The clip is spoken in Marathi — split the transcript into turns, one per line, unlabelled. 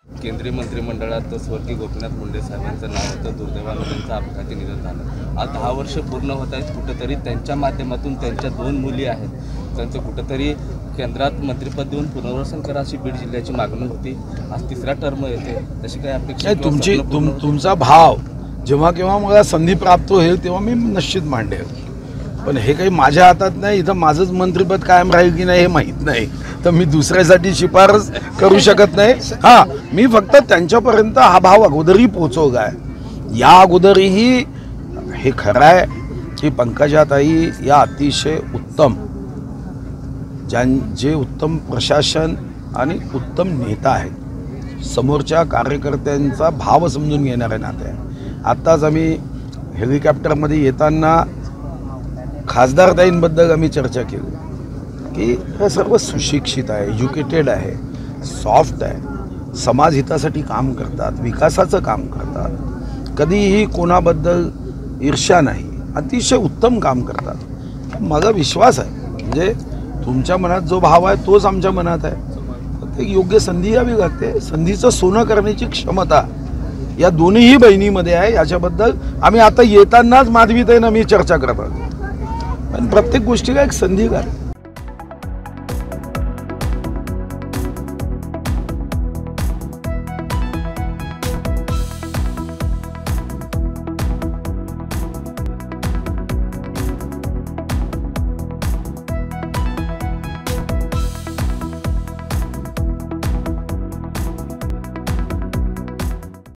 केंद्रीय मंत्रिमंडळात स्वर्गीय गोपीनाथ मुंडे साहेबांचं नाव होतं. दुर्दैवानं त्यांचं अपघाती निधन झालं. आज 10 वर्ष पूर्ण होत आहेत. कुठंतरी त्यांच्या माध्यमातून त्यांच्या 2 मुली आहेत, त्यांचं कुठंतरी केंद्रात मंत्रिपद देऊन पुनर्वसन करा अशी बीड जिल्ह्याची मागणी होती. आज 3रा टर्म येते, तशी काय अपेक्षा?
तुमचा भाव जेव्हा केव्हा मला संधी प्राप्त होईल तेव्हा मी निश्चित मांडेल, पण हे काही माझ्या हातात नाही. इथं माझंच मंत्रिपद कायम राहील की नाही हे माहीत नाही, तर मी दुसऱ्यासाठी शिफारस करू शकत नाही. हां, मी फक्त त्यांच्यापर्यंत हा भाव अगोदरही पोचवला आहे. या अगोदरही हे खरं आहे की पंकजाताई या अतिशय उत्तम, जे उत्तम प्रशासन आणि उत्तम नेता आहेत, समोरच्या कार्यकर्त्यांचा भाव समजून घेणारे नाते आहे. आत्ताच आम्ही हेलिकॉप्टरमध्ये येताना खासदारताईंबद्दल आम्ही चर्चा केली की हे सर्व सुशिक्षित आहे, एज्युकेटेड आहे, सॉफ्ट आहे, समाजहितासाठी काम करतात, विकासाचं काम करतात, कधीही कोणाबद्दल ईर्ष्या नाही, अतिशय उत्तम काम करतात. माझा विश्वास आहे म्हणजे तुमच्या मनात जो भाव आहे तोच आमच्या मनात आहे. ते योग्य संधी यावी लागते. संधीचं सोनं करण्याची क्षमता या दोन्हीही बहिणीमध्ये आहे. याच्याबद्दल आम्ही आता येतानाच माधवीताईंना मी चर्चा करत आहोत. पण प्रत्येक गोष्टीला एक संधी काय